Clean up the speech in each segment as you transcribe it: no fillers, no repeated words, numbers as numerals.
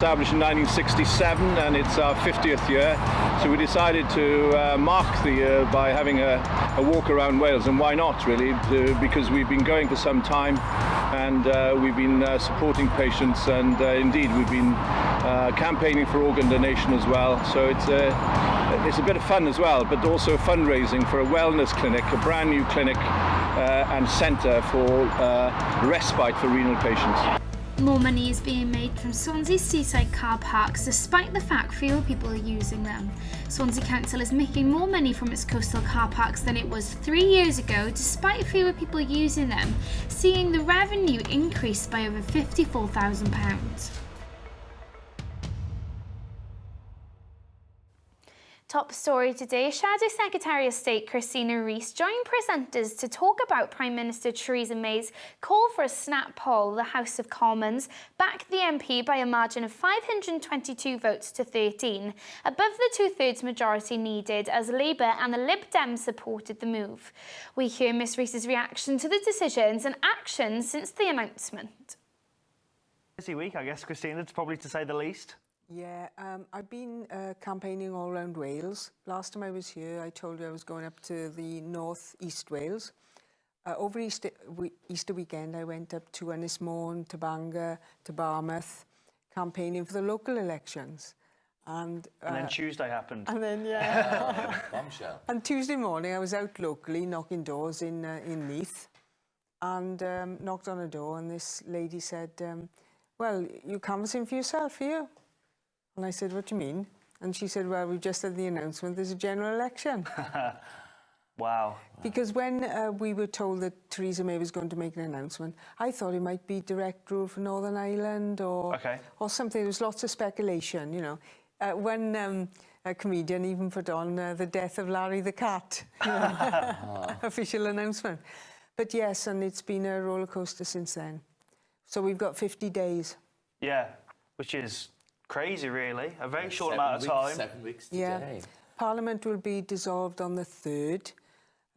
Established in 1967 and it's our 50th year, so we decided to mark the year by having a walk around Wales, and why not really, because we've been going for some time and we've been supporting patients, and indeed we've been campaigning for organ donation as well, so it's a bit of fun as well, but also fundraising for a wellness clinic, a brand new clinic and centre for respite for renal patients. More money is being made from Swansea seaside car parks despite the fact fewer people are using them. Swansea Council is making more money from its coastal car parks than it was 3 years ago despite fewer people using them, seeing the revenue increase by over £54,000. Top story today, Shadow Secretary of State Christina Rees joined presenters to talk about Prime Minister Theresa May's call for a snap poll. The House of Commons backed the MP by a margin of 522 votes to 13, above the two-thirds majority needed as Labour and the Lib Dems supported the move. We hear Ms Rees's reaction to the decisions and actions since the announcement. Busy week, I guess, Christina, it's probably to say the least. Yeah, I've been campaigning all around Wales. Last time I was here, I told you I was going up to the North East Wales. Over Easter weekend, I went up to Ynys Môn, to Bangor, to Barmouth, campaigning for the local elections. And then Tuesday happened. And then, yeah. Bombshell. And Tuesday morning, I was out locally knocking doors in Leith, and knocked on a door, and this lady said, well, you're canvassing for yourself, are you? And I said, what do you mean? And she said, well, we've just had the announcement, there's a general election. Wow. Because when we were told that Theresa May was going to make an announcement, I thought it might be direct rule for Northern Ireland or something. There was lots of speculation, you know. One a comedian even put on the death of Larry the cat, official announcement. But yes, and it's been a roller coaster since then. So we've got 50 days. Yeah, which is crazy, really. A very short amount of time. 7 weeks today. Yeah. Parliament will be dissolved on the 3rd,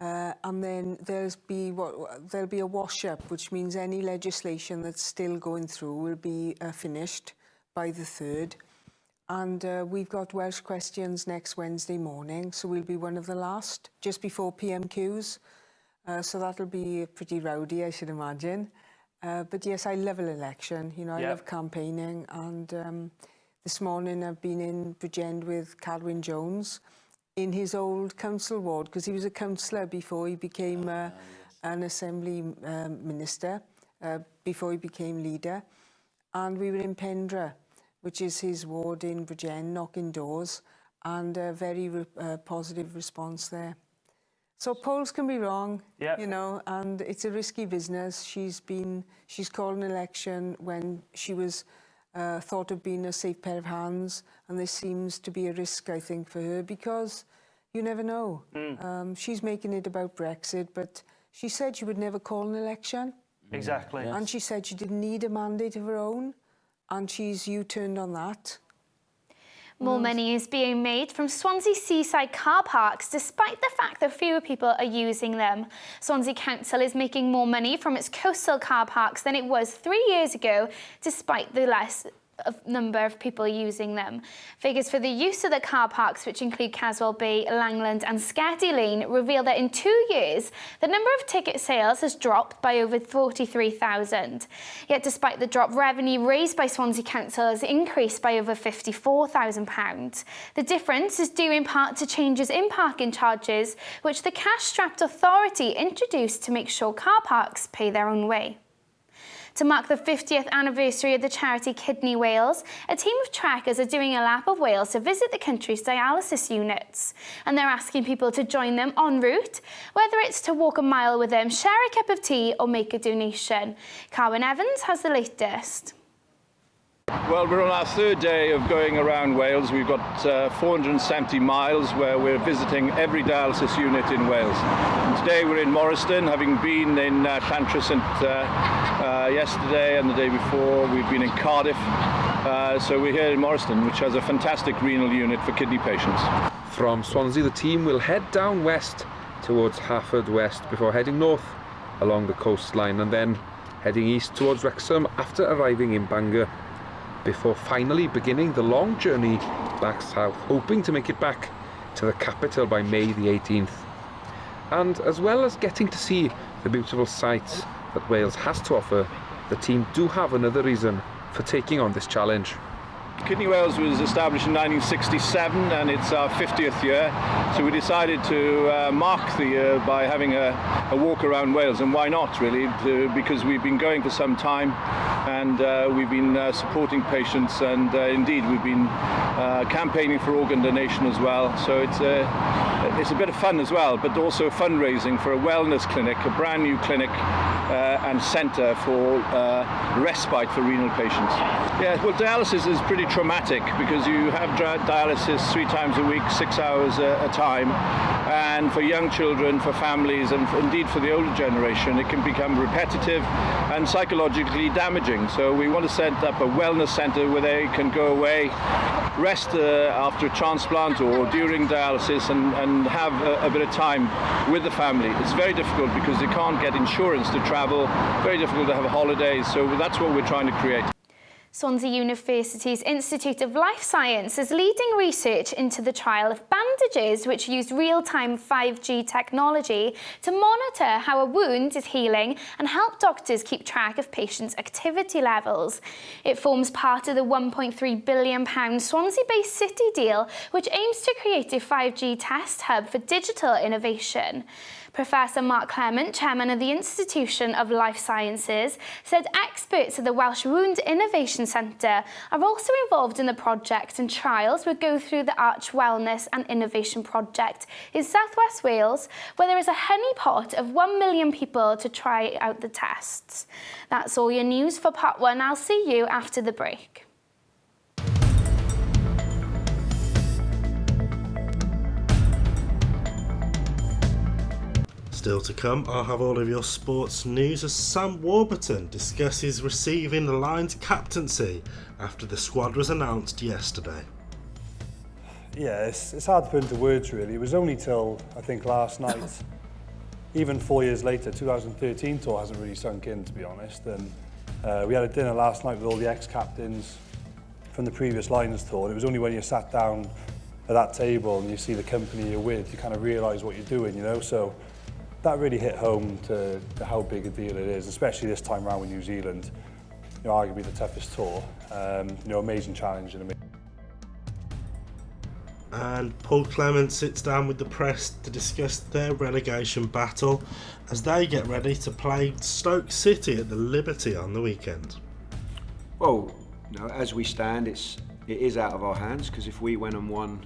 and then there'll be a wash-up, which means any legislation that's still going through will be finished by the 3rd. And we've got Welsh questions next Wednesday morning, so we'll be one of the last, just before PMQs. So that'll be pretty rowdy, I should imagine. But yes, I love an election. You know, I love campaigning, and this morning I've been in Bridgend with Cadwyn Jones in his old council ward, because he was a councillor before he became an Assembly minister, before he became leader. And we were in Pendra, which is his ward in Bridgend, knocking doors, and a very positive response there. So polls can be wrong, you know, and it's a risky business. She's called an election when she was thought of being a safe pair of hands, and this seems to be a risk, I think, for her, because you never know. She's making it about Brexit, but she said she would never call an election. Exactly. And she said she didn't need a mandate of her own, and she's U-turned on that. More money is being made from Swansea seaside car parks despite the fact that fewer people are using them. Swansea Council is making more money from its coastal car parks than it was 3 years ago, despite the less number of people using them. Figures for the use of the car parks, which include Caswell Bay, Langland and Sketty Lane, reveal that in 2 years, the number of ticket sales has dropped by over 43,000. Yet despite the drop, revenue raised by Swansea Council has increased by over £54,000. The difference is due in part to changes in parking charges, which the cash-strapped authority introduced to make sure car parks pay their own way. To mark the 50th anniversary of the charity Kidney Wales, a team of trekkers are doing a lap of Wales to visit the country's dialysis units. And they're asking people to join them en route, whether it's to walk a mile with them, share a cup of tea or make a donation. Carwyn Evans has the latest. Well, we're on our 3rd day of going around Wales. We've got 470 miles where we're visiting every dialysis unit in Wales. And today we're in Morriston, having been in Llantrisant yesterday and the day before. We've been in Cardiff. So we're here in Morriston, which has a fantastic renal unit for kidney patients. From Swansea, the team will head down west towards Haverfordwest before heading north along the coastline and then heading east towards Wrexham after arriving in Bangor. before finally beginning the long journey back south, hoping to make it back to the capital by May the 18th. And as well as getting to see the beautiful sights that Wales has to offer, the team do have another reason for taking on this challenge. Kidney Wales was established in 1967 and it's our 50th year, so we decided to mark the year by having a walk around Wales, and why not really, because we've been going for some time and we've been supporting patients, and indeed we've been campaigning for organ donation as well, so it's a bit of fun as well, but also fundraising for a wellness clinic, a brand new clinic and centre for respite for renal patients. Yeah, well, dialysis is pretty traumatic because you have dialysis 3 times a week, 6 hours a time, and for young children, for families, and indeed for the older generation, it can become repetitive and psychologically damaging. So we want to set up a wellness centre where they can go away, rest after a transplant or during dialysis, and have a bit of time with the family. It's very difficult because they can't get insurance to travel, very difficult to have holidays, so that's what we're trying to create. Swansea University's Institute of Life Science is leading research into the trial of bandages which use real-time 5G technology to monitor how a wound is healing and help doctors keep track of patients' activity levels. It forms part of the £1.3 billion Swansea Bay City deal, which aims to create a 5G test hub for digital innovation. Professor Mark Clement, chairman of the Institution of Life Sciences, said experts at the Welsh Wound Innovation Centre are also involved in the project, and trials will go through the Arch Wellness and Innovation Project in South West Wales, where there is a honeypot of 1 million people to try out the tests. That's all your news for part 1. I'll see you after the break. Still to come, I'll have all of your sports news as Sam Warburton discusses receiving the Lions captaincy after the squad was announced yesterday. Yeah, it's hard to put into words really. It was only till, I think, last night, even 4 years later, 2013 tour hasn't really sunk in, to be honest. And we had a dinner last night with all the ex-captains from the previous Lions tour. It was only when you sat down at that table and you see the company you're with, you kind of realise what you're doing, you know. So that really hit home to how big a deal it is, especially this time around with New Zealand. You know, arguably the toughest tour. You know, amazing challenge and amazing. And Paul Clement sits down with the press to discuss their relegation battle as they get ready to play Stoke City at the Liberty on the weekend. Well, you know, as we stand, it is out of our hands, because if we went and won,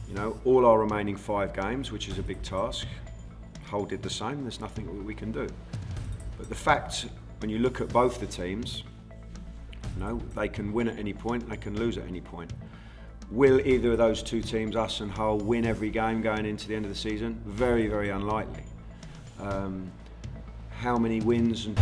you know, all our remaining 5 games, which is a big task, Hull did the same, there's nothing we can do. But the fact, when you look at both the teams, you know, they can win at any point, they can lose at any point. Will either of those 2 teams, us and Hull, win every game going into the end of the season? Very, very unlikely. How many wins and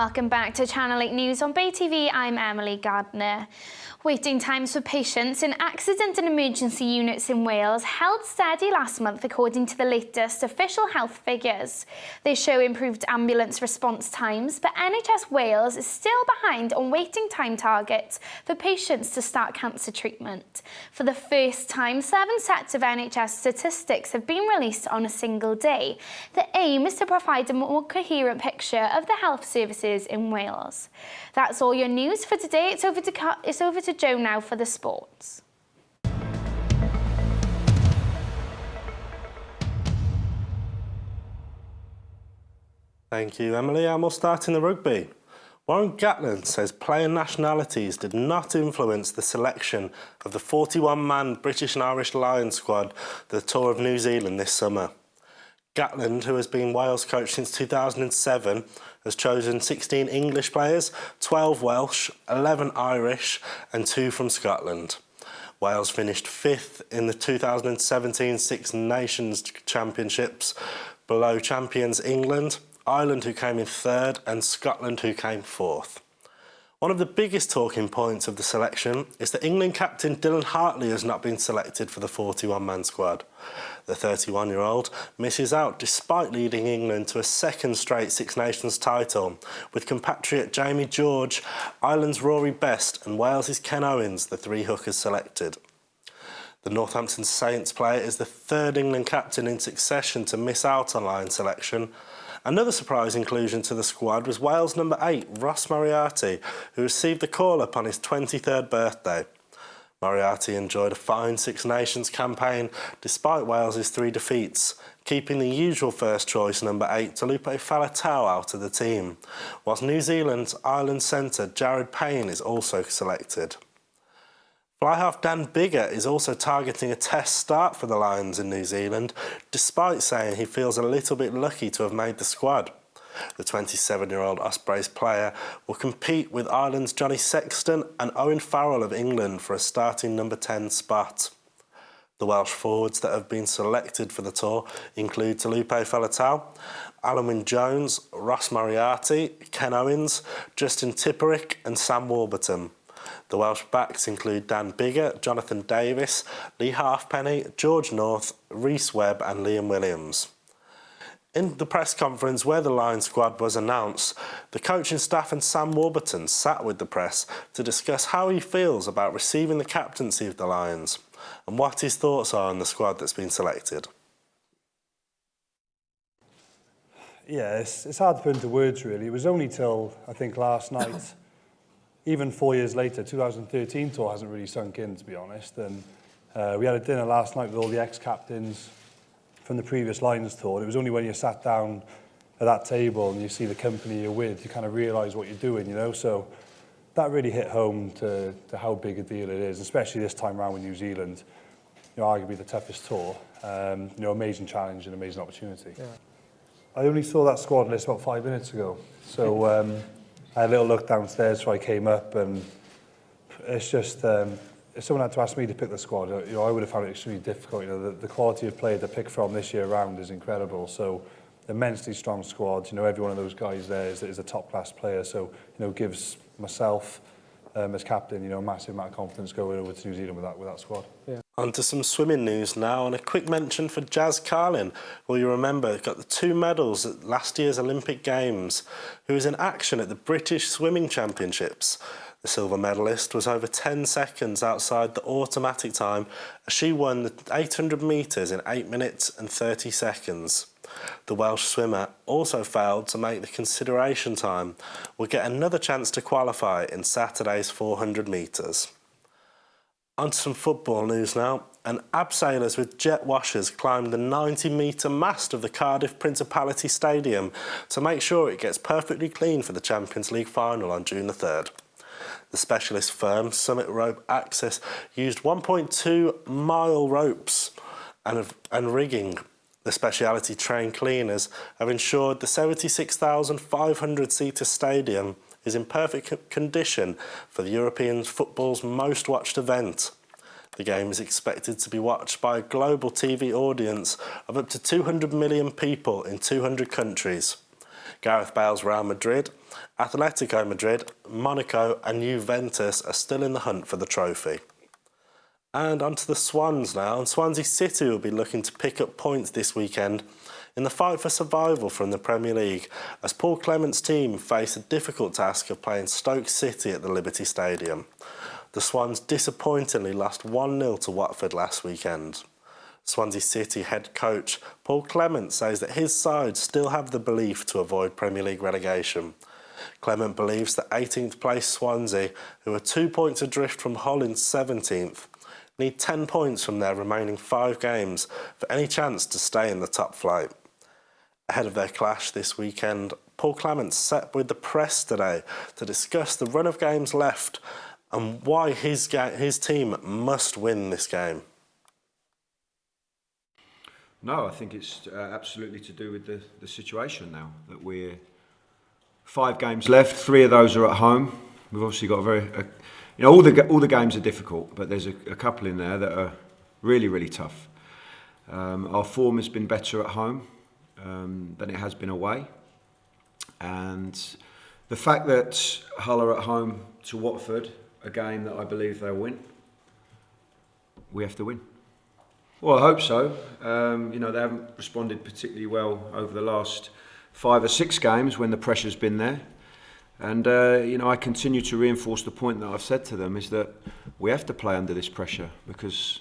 welcome back to Channel 8 News on Bay TV. I'm Emily Gardner. Waiting times for patients in accident and emergency units in Wales held steady last month according to the latest official health figures. They show improved ambulance response times, but NHS Wales is still behind on waiting time targets for patients to start cancer treatment. For the first time, 7 sets of NHS statistics have been released on a single day. The aim is to provide a more coherent picture of the health services in Wales. That's all your news for today. It's over to Joe now for the sports. Thank you, Emily. And we'll start in the rugby. Warren Gatland says player nationalities did not influence the selection of the 41-man British and Irish Lions squad for the Tour of New Zealand this summer. Gatland, who has been Wales coach since 2007, has chosen 16 English players, 12 Welsh, 11 Irish and 2 from Scotland. Wales finished 5th in the 2017 Six Nations Championships, below champions England, Ireland, who came in 3rd, and Scotland, who came 4th. One of the biggest talking points of the selection is that England captain Dylan Hartley has not been selected for the 41-man squad. The 31-year-old misses out despite leading England to a second straight Six Nations title, with compatriot Jamie George, Ireland's Rory Best and Wales's Ken Owens, the 3 hookers selected. The Northampton Saints player is the 3rd England captain in succession to miss out on Lions selection. Another surprise inclusion to the squad was Wales number 8, Ross Moriarty, who received the call-up on his 23rd birthday. Moriarty enjoyed a fine Six Nations campaign despite Wales's 3 defeats, keeping the usual first choice number 8, Taulupe Faletau, out of the team, whilst New Zealand's Ireland centre Jared Payne is also selected. Fly half Dan Biggar is also targeting a test start for the Lions in New Zealand, despite saying he feels a little bit lucky to have made the squad. The 27-year-old Ospreys player will compete with Ireland's Johnny Sexton and Owen Farrell of England for a starting number 10 spot. The Welsh forwards that have been selected for the tour include Taulupe Faletau, Alan Wyn-Jones, Ross Moriarty, Ken Owens, Justin Tipperick and Sam Warburton. The Welsh backs include Dan Biggar, Jonathan Davis, Lee Halfpenny, George North, Rhys Webb and Liam Williams. In the press conference where the Lions squad was announced, the coaching staff and Sam Warburton sat with the press to discuss how he feels about receiving the captaincy of the Lions and what his thoughts are on the squad that's been selected. Yeah, it's hard to put into words really. It was only till, I think, last night, even 4 years later, 2013 tour hasn't really sunk in, to be honest. And we had a dinner last night with all the ex-captains from the previous Lions tour. It was only when you sat down at that table and you see the company you're with, you kind of realise what you're doing, you know. So that really hit home to how big a deal it is, especially this time around with New Zealand. You know, arguably the toughest tour. You know, amazing challenge and amazing opportunity. Yeah. I only saw that squad list about 5 minutes ago. So I had a little look downstairs before I came up, and it's just, if someone had to ask me to pick the squad, you know, I would have found it extremely difficult. You know, the quality of play to pick from this year round is incredible. So, immensely strong squad. You know, every one of those guys there is a top-class player. So, you know, gives myself as captain, you know, a massive amount of confidence going over to New Zealand with that squad. Yeah. On to some swimming news now, and a quick mention for Jazz Carlin, who you remember got the 2 medals at last year's Olympic Games, who was in action at the British Swimming Championships. The silver medalist was over 10 seconds outside the automatic time as she won the 800 metres in 8 minutes and 30 seconds. The Welsh swimmer also failed to make the consideration time, will get another chance to qualify in Saturday's 400 metres. On to some football news now, and abseilers with jet washers climbed the 90-metre mast of the Cardiff Principality Stadium to make sure it gets perfectly clean for the Champions League final on June the 3rd. The specialist firm Summit Rope Access used 1.2-mile ropes and rigging. The speciality trained cleaners have ensured the 76,500-seater stadium is in perfect condition for the European football's most watched event. The game is expected to be watched by a global TV audience of up to 200 million people in 200 countries. Gareth Bale's Real Madrid, Atletico Madrid, Monaco and Juventus are still in the hunt for the trophy. And onto the Swans now, and Swansea City will be looking to pick up points this weekend in the fight for survival from the Premier League, as Paul Clement's team face a difficult task of playing Stoke City at the Liberty Stadium. The Swans disappointingly lost 1-0 to Watford last weekend. Swansea City head coach Paul Clement says that his side still have the belief to avoid Premier League relegation. Clement believes that 18th place Swansea, who are 2 points adrift from Hull in 17th, need 10 points from their remaining 5 games for any chance to stay in the top flight. Ahead of their clash this weekend, Paul Clement sat with the press today to discuss the run of games left and why his team must win this game. No, I think it's absolutely to do with the situation now, that we're 5 games left, 3 of those are at home. We've obviously got all the games are difficult, but there's a couple in there that are really, really tough. Our form has been better at home than it has been away. And the fact that Hull are at home to Watford, a game that I believe they'll win, we have to win. Well, I hope so. They haven't responded particularly well over the last 5 or 6 games when the pressure's been there. And, I continue to reinforce the point that I've said to them, is that we have to play under this pressure, because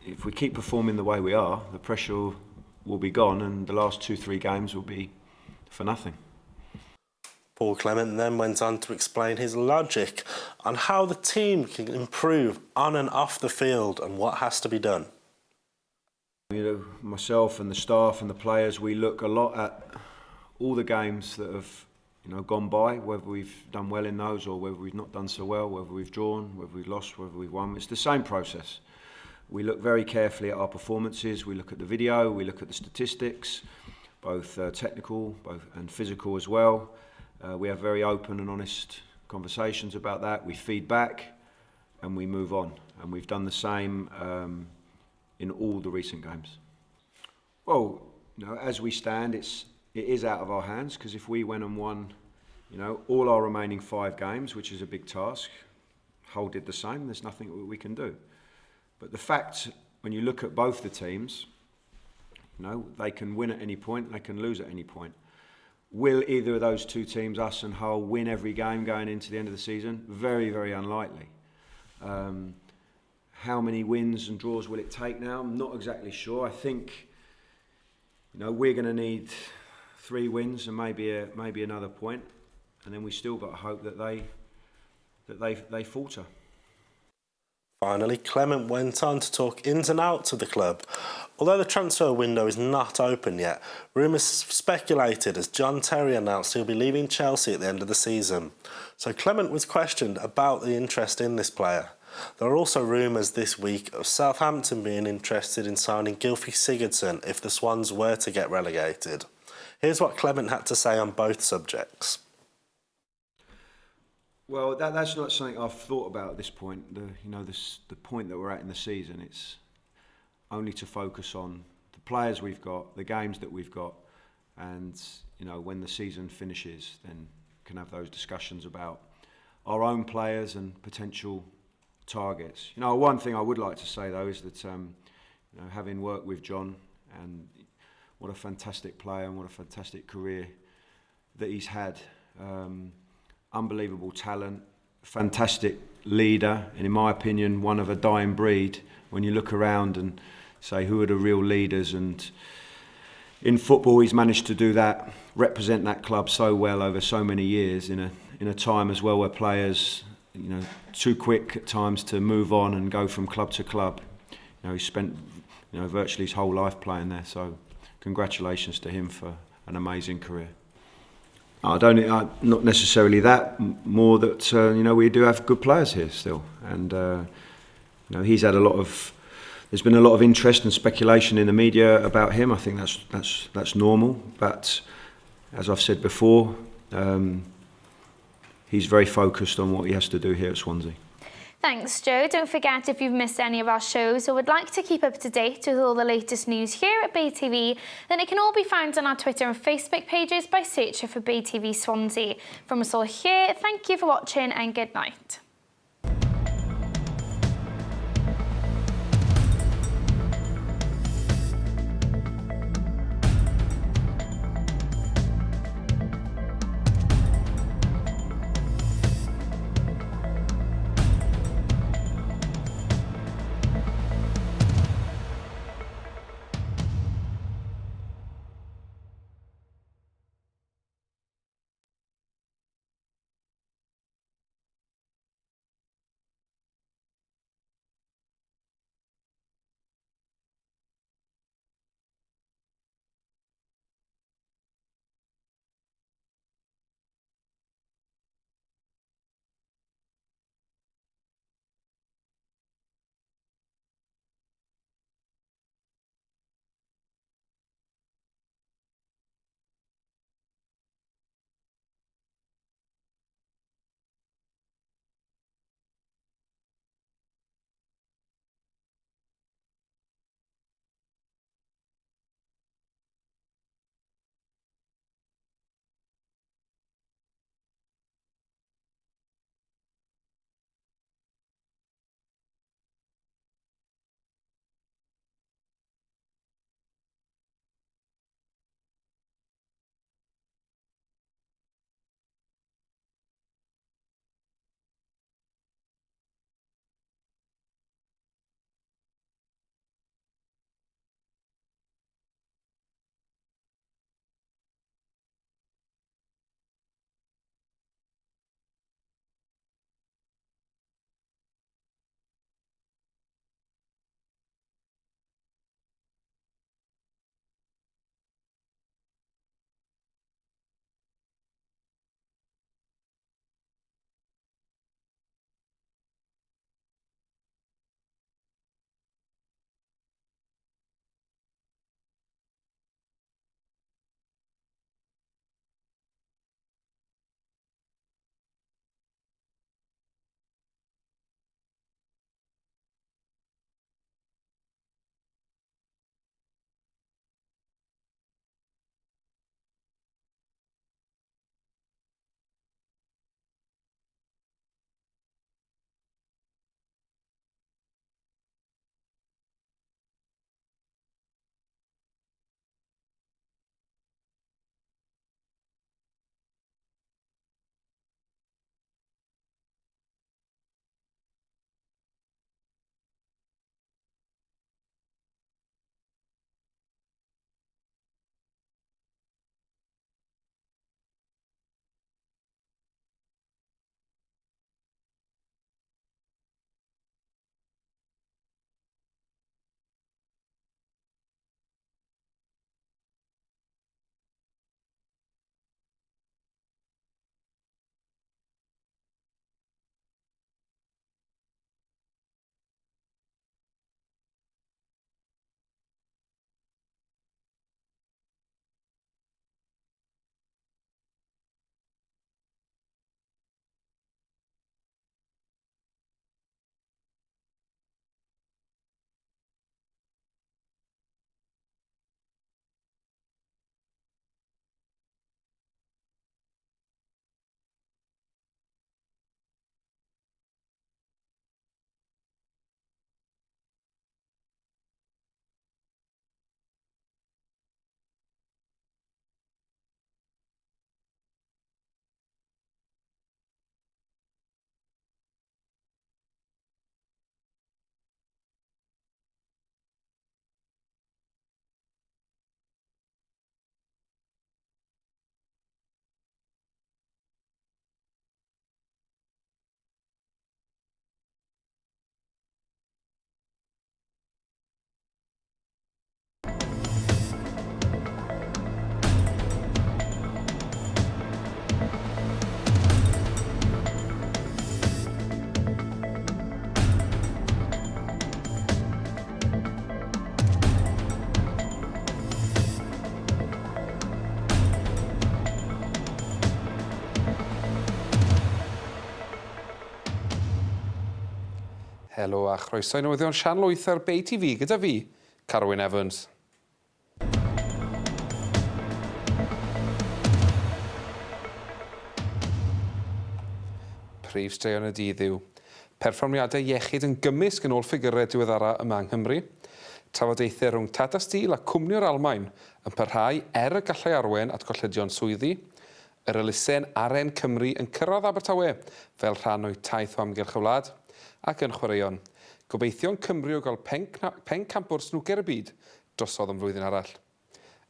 if we keep performing the way we are, the pressure will be gone and the last 2-3 games will be for nothing. Paul Clement then went on to explain his logic on how the team can improve on and off the field and what has to be done. Myself and the staff and the players, we look a lot at all the games that have gone by, whether we've done well in those or whether we've not done so well, whether we've drawn, whether we've lost, whether we've won. It's the same process. We look very carefully at our performances, we look at the video, we look at the statistics, both technical and physical as well. We have very open and honest conversations about that. We feed back and we move on. And we've done the same in all the recent games. Well, as we stand, it is out of our hands, because if we went and won, all our remaining 5 games, which is a big task, Hull did the same, there's nothing we can do. But the fact, when you look at both the teams, they can win at any point, they can lose at any point. Will either of those 2 teams, us and Hull, win every game going into the end of the season? Very, very unlikely. How many wins and draws will it take now? I'm not exactly sure. I think, we're going to need 3 wins and maybe another point, and then we still got to hope that they falter. Finally, Clement went on to talk ins and outs of the club. Although the transfer window is not open yet, rumours speculated as John Terry announced he'll be leaving Chelsea at the end of the season. So Clement was questioned about the interest in this player. There are also rumours this week of Southampton being interested in signing Gylfi Sigurdsson if the Swans were to get relegated. Here's what Clement had to say on both subjects. Well, that's not something I've thought about at this point. The point that we're at in the season, it's only to focus on the players we've got, the games that we've got, and when the season finishes, then can have those discussions about our own players and potential targets. One thing I would like to say though is that having worked with John, and what a fantastic player and what a fantastic career that he's had. Unbelievable talent, fantastic leader, and in my opinion, one of a dying breed. When you look around and say who are the real leaders, and in football he's managed to do that, represent that club so well over so many years in a time as well where players, too quick at times to move on and go from club to club. He spent virtually his whole life playing there, so congratulations to him for an amazing career. Not necessarily that, more that we do have good players here still, and he's had there's been a lot of interest and speculation in the media about him. I think that's normal, but as I've said before, he's very focused on what he has to do here at Swansea. Thanks, Joe. Don't forget, if you've missed any of our shows or would like to keep up to date with all the latest news here at Bay TV, then it can all be found on our Twitter and Facebook pages by searching for Bay TV Swansea. From us all here, thank you for watching and good night. Helo a chroeso i newyddion Sian Lwyth ar Bay TV gyda fi, Carwyn Evans. Prif straeon y dydd yw perfformiadau iechyd yn gymysg yn ôl ffigurau diweddara yma yng Nghymru, trafodaethau rhwng Tata Steel a cwmni'r Almaen yn parhau y gallai arwen at gollydion swyddi, yr elusen Aren Cymru yn cyrraedd Abertawe fel rhan o'i taith o amgylch y wlad, ac yn chwaraeon, gobeithio'n Cymru o gael pen campwr snwcer y byd drosodd am flwyddyn arall.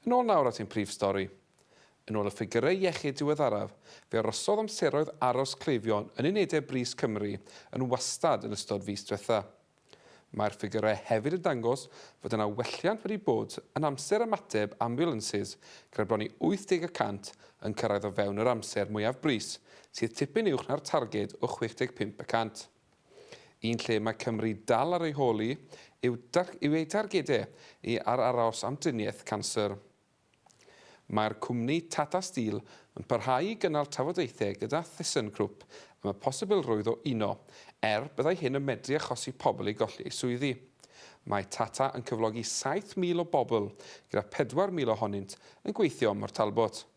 Yn ôl nawr at ein prif stori. Yn ôl y ffigurau iechyd diweddaraf, fe arosodd amseroedd aros cleifion yn unedau Bris Cymru yn wastad yn ystod fis diwetha. Mae'r ffigurau hefyd yn dangos fod yna welliant wedi bod yn amser ymateb ambulances gyda bron i 80% yn cyrraedd o fewn yr amser mwyaf bris, sydd tipyn uwch na'r targed o 65%. Un lle mae Cymru dal ar ei holi yw ei targedau ar aros am dyniaeth canser. Mae'r cwmni Tata Steel yn parhau i gynnal trafodaethau gyda ThyssenKrupp am y posibilrwydd o uno, byddai hyn yn medru achosi pobl i golli eu swyddi. Mae Tata yn cyflogi 7,000 o bobl gyda 4,000 ohonynt yn gweithio mor Talbot.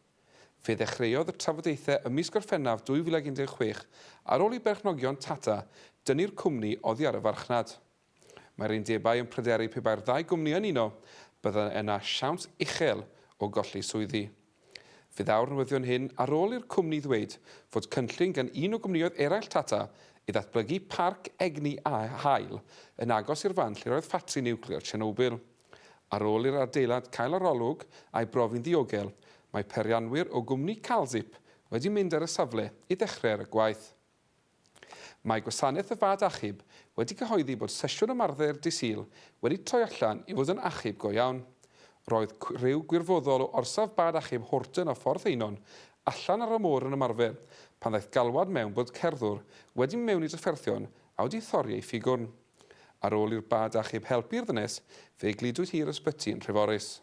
Fe ddechreuodd y trafodaethau ym mis Gorffennaf 2016 ar ôl i berchnogion Tata dynnu'r cwmni oddi ar y farchnad. Mae'r undebau yn pryderu pe bai'r ddau gwmni yn uno, byddai yna siawns uchel o golli swyddi. Fe ddaw'r newyddion hyn ar ôl i'r cwmni ddweud fod cynllun gan un o gwmnioedd eraill Tata i ddatblygu parc egni a hael yn agos i'r fan lle roedd ffatri niwclear Chernobyl. Ar ôl i'r adeilad cael arolwg a'i brofi'n ddiogel, mae perianwyr o gwmni Calzip wedi mynd ar y safle i ddechrau'r gwaith. Mae gwasanaeth y fad achub wedi cyhoeddi bod sesiwn ymarfer dydd Sul wedi troi allan i fod yn achub go iawn. Roedd rhyw gwirfoddol o orsaf bad achub Horton a Ffordd Einon allan ar y môr yn ymarfer pan ddaeth galwad mewn bod cerddwr wedi mewn i drafferthion a wedi thori ei ffigwrn. Ar ôl i'r bad achub helpu'r ddynes, fe glidwyd hi'r ysbyty yn Treforys.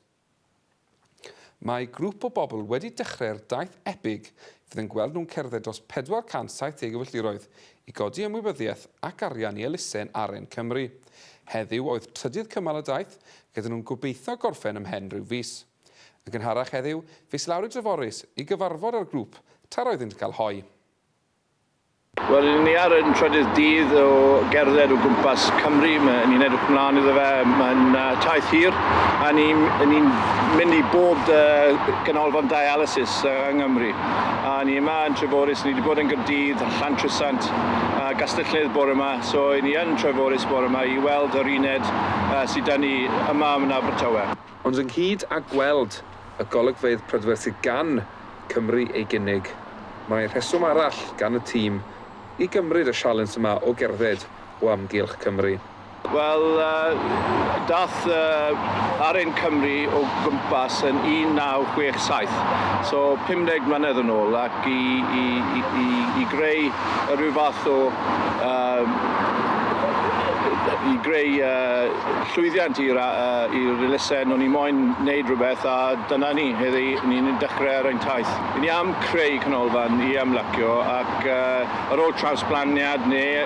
Mae grŵp o bobl wedi dechrau'r daith epig fydd yn gweld nhw'n cerdded dros 470 filltiroedd i godi ymwybyddiaeth ac arian i elusen Aren Cymru. Heddiw oedd trydydd cymal y daith gyda nhw'n gobeithio gorffen ymhen rhyw fis. Yn gynharach heddiw, fes lawr i Treforys i gyfarfod â'r grŵp tar oedd yn cael hoi. Wel, ni ar yn trydydd dydd o gerdded o gwmpas Cymru. Ni'n edrych ymlaen iddo fe. Mae'n taith hir. A ni'n mynd i bob ganolfan dialysis yng Nghymru. A ni yma yn Treforys. Ni wedi bod yn Gaerdydd, Llantrisant, Gastell-Lledd bore yma. So ni yn Treforys bore yma i weld yr uned sydd dyn ni yma yn Abertawe. Ond ynghyd â gweld y golygfeydd prydfer sydd gan Cymru ei gynnig, mae rheswm arall gan y tîm i gymryd y sialens yma o gerdded o amgylch Cymru. Wel, dath Aren Cymru o gwmpas yn 1967, so 50 mlynedd yn ôl, ac i greu rhyw fath o i greu llwyddiant i'r elusen. O'n i moyn wneud rhywbeth a dyna ni, heddi ni'n dechrau ar ein taith. Ni am creu canolfan i ymlacio ac ar ôl trawsblaniad neu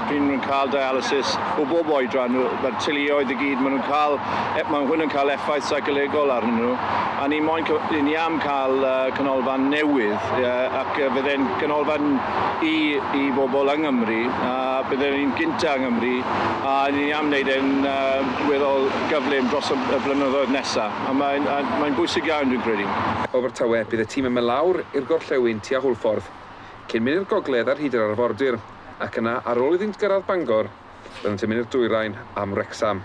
pryd nhw'n cael dialysis o bob oedran, mae'r teuluoedd i gyd, maen nhw'n cael effaith seicolegol arnyn nhw, a ni am cael canolfan newydd ac bydde'n canolfan i bobl yng Nghymru, a bydde'n un gynta yng Nghymru, a ni am wneud e'n weddol gyflym dros y blynyddoedd nesaf. A mae'n bwysig iawn, dwi'n credu. O Abertawe, bydd y tîm yn mynd lawr i'r gorllewin tua Hwlffordd, cyn mynd i'r gogledd ar hyd yr arfordir, ac yna, ar ôl iddynt gyrraedd Bangor, byddant yn mynd i'r dwyrain am Wrecsam.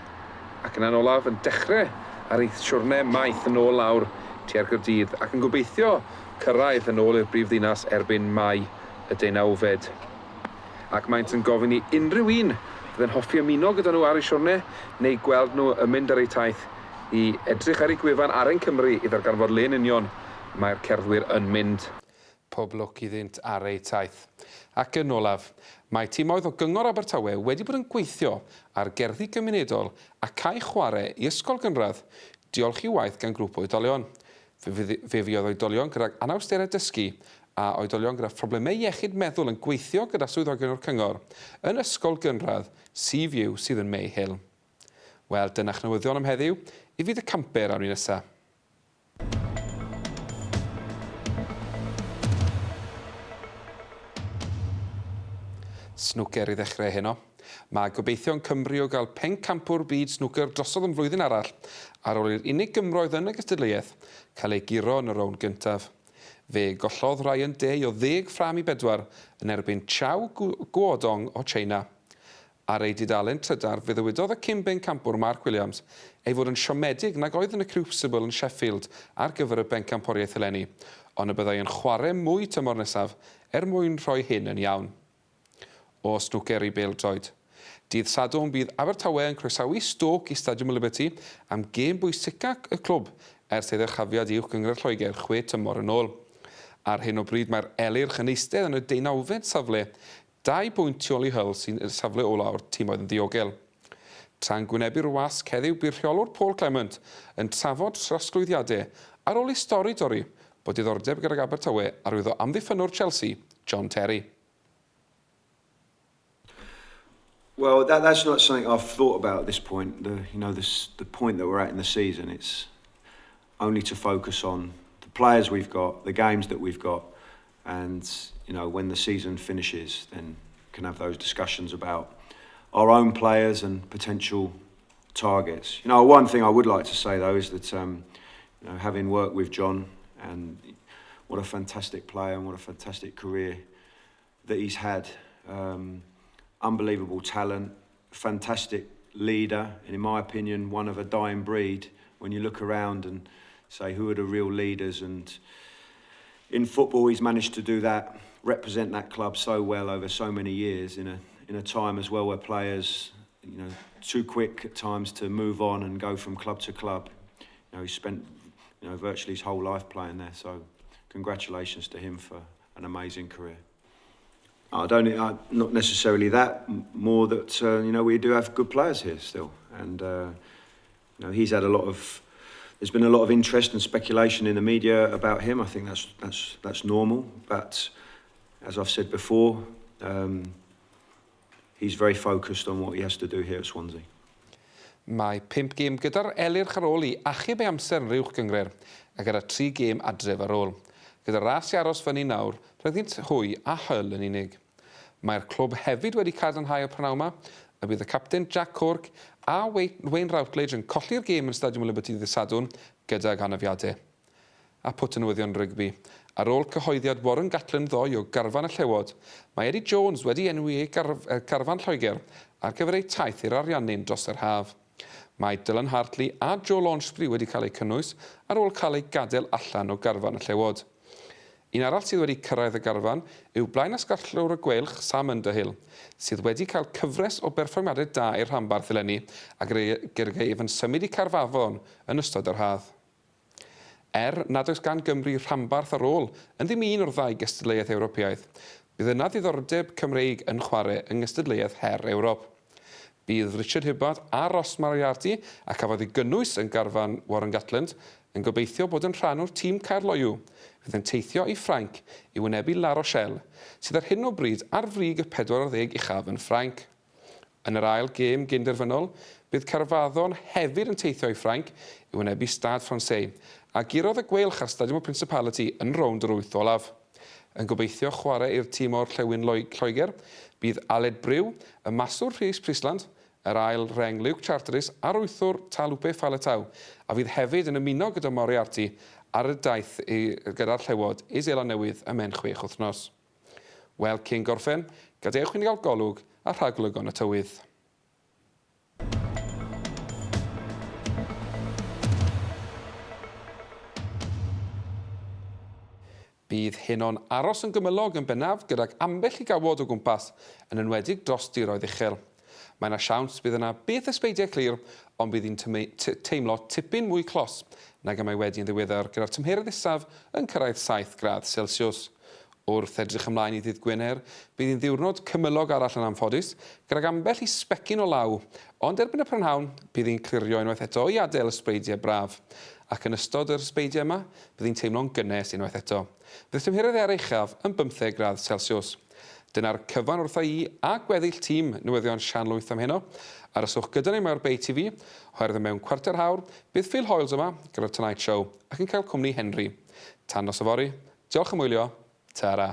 Ac yna'n olaf yn dechrau ar ei siwrne maith yn ôl lawr tua'r Gaerdydd, ac yn gobeithio cyrraedd yn ôl i'r brifddinas erbyn Mai y 19. Ac maent yn gofyn i unrhyw un fydd yn hoffi ymuno gyda nhw ar eu siwrne neu gweld nhw yn mynd ar eu taith i edrych ar eu gwefan Aren Cymru i ddarganfod le'n union mae'r cerddwyr yn mynd. Pob lwc iddynt ar eu taith. Ac yn olaf, mae tîmoedd o Gyngor Abertawe wedi bod yn gweithio ar gerddi gymunedol a cae chwarae i ysgol gynradd diolch i waith gan grŵp o oedolion. Fe fuodd oedolion gydag anawsterau dysgu a oedolion gyda phroblemau iechyd meddwl yn gweithio gyda swyddogion o'r cyngor yn ysgol gynradd CView sydd yn May Hill. Wel, dyna'ch newyddion am heddiw, I fydd y camper ar un nesaf. Snwcer I ddechrau heno. Mae gobeithio'n Cymru o gael pencampwr byd snwcer drosodd yn flwyddyn arall ar ôl i'r unig gymroedd yn y gystadleuaeth cael ei giro yn y rownd gyntaf. Fe gollodd Ryan Day o 10 ffram I 4 yn erbyn Chow Guodong o China. Ar ei dudalen trydar, fe ddywedodd y cyn bencampwr Mark Williams ei fod yn siomedig nag oedd yn y Crucible yn Sheffield ar gyfer y bencampwriaeth eleni, ond y byddai yn chwarae mwy tymor nesaf mwyn rhoi hyn yn iawn. O snwcer I bêl-droed. Dydd Sadwrn bydd Abertawe yn croesawu Stoke I Stadiwm y Liberty am gêm bwysica y clwb ers ei ddyrchafiad uwch gyngor Lloegr 6 tymor yn ôl. Ar hyn o bryd mae'r Elyrch yn eistedd yn y 19fed safle, 2 pwynt tu ôl I Hull sy'n y safle olaf o'r tîm oedd yn ddiogel. Tra'n gwynebu'r wasg heddiw bydd rheolwr Paul Clement yn trafod trosglwyddiadau ar ôl I stori dorri bod diddordeb gydag Abertawe arwyddo amddiffynwr Chelsea, John Terry. Well, that's not something I've thought about at this point. The point that we're at in the season, it's only to focus on the players we've got, the games that we've got, and when the season finishes, then can have those discussions about our own players and potential targets. One thing I would like to say though is that having worked with John, and what a fantastic player and what a fantastic career that he's had. Unbelievable talent, fantastic leader, and in my opinion, one of a dying breed. When you look around and say who are the real leaders, and in football he's managed to do that, represent that club so well over so many years in a time as well where players, too quick at times to move on and go from club to club. He spent, virtually his whole life playing there. So, congratulations to him for an amazing career. Not necessarily that, more that, we do have good players here still. And, he's had there's been a lot of interest and speculation in the media about him. I think that's normal. But, as I've said before, he's very focused on what he has to do here at Swansea. Mae 5 gêm gyda'r Elyrch ar ôl I achub ei amser yn Rywch Gyngred a gyda 3 gêm adref ar ôl. Gyda'r ras I aros fyny nawr, roedd Hwy a Hull yn unig. Mae'r clwb hefyd wedi cadarnhau y prynawn yma, a bydd y capten Jack Cork a Wayne Routledge yn colli'r gêm yn Stadiwm Liberty dydd Sadwrn gyda'r anafiadau. A pwt y newyddion rygbi. Ar ôl cyhoeddiad Warren Gatland ddoe o garfan y llewod, mae Eddie Jones wedi enwi ei garfan Lloegr ar gyfer ei taith i'r ariannu'n dros yr haf. Mae Dylan Hartley a Joe Launchbury wedi cael eu cynnwys ar ôl cael eu gadael allan o garfan y llewod. Un arall sydd wedi cyrraedd y garfan yw blaen asgarllwr y gweilch Sam Underhill, sydd wedi cael cyfres o berfformiadau da i'r rhanbarth eleni a gyrgeif yn symud I Carfafon yn ystod yr haf. Nad oes gan Gymru rhanbarth ar ôl yn ddim un o'r 2 gystadleuaeth Ewropeaidd, bydd yna ddiddordeb Cymreig yn chwarae yng gystadleuaeth her Ewrop. Bydd Richard Hibbard a Ross Moriarty a cafodd ei gynnwys yn garfan Warren Gatland yn gobeithio bod yn rhan o'r tîm Caerloyw, fydd yn teithio I Ffrainc I wynebu La Rochelle, sydd ar hyn o bryd ar frig y 40 uchaf yn Ffrainc. Yn yr ail gêm gynderfynol, bydd Carfafon hefyd yn teithio I Ffrainc I wynebu Stade Francais, a girodd y gweilch ar Stadiwm y Principality yn rownd yr 8 olaf. Yn gobeithio chwarae i'r tîm o'r Llewyn Lloegr, bydd Aled Briw, y maswr Rhys Priestland, yr ail reng Luke Charteris a'r wythwr Talupe Faletau, a fydd hefyd yn ymuno gyda Moriarty ar y daith gyda'r llewod I Seland Newydd ym men 6 wythnos. Wel, cyn gorffen, gadewch I ni gael golwg a rhaglygon y tywydd. Bydd hyn o'n aros yn gymylog yn bennaf gydag ambell I gawod o gwmpas yn enwedig dros diroedd uchel. Mae yna siawns bydd yna beth ysbeidiau clir, ond bydd hi'n teimlo tipyn mwy clos nag am ei wedi yn ddiweddar gyda'r tymheredd isaf yn cyrraedd 7 gradd Celsius. Wrth edrych ymlaen I ddydd Gwener, bydd hi'n ddiwrnod cymylog arall yn anffodus gydag ambell I sbecyn o law, ond erbyn y prynhawn bydd hi'n clirio unwaith eto I adael ysbeidiau braf. ac yn ystod yr ysbeidiau yma, bydd hi'n teimlo'n gynnes unwaith eto. Bydd tymheredd ar uchaf yn 15 gradd Celsius. Dyna'r cyfan wrtho i a gweddill tîm newyddion Sianlwyth am heno. Aryswch gyda ni mewn Bay TV, oherwydd mewn cwarter hawr, bydd Phil Hoyles yma gyda'r Tonight Show ac yn cael cwmni Henry. Tan nos o fori, diolch am wylio, ta-ra.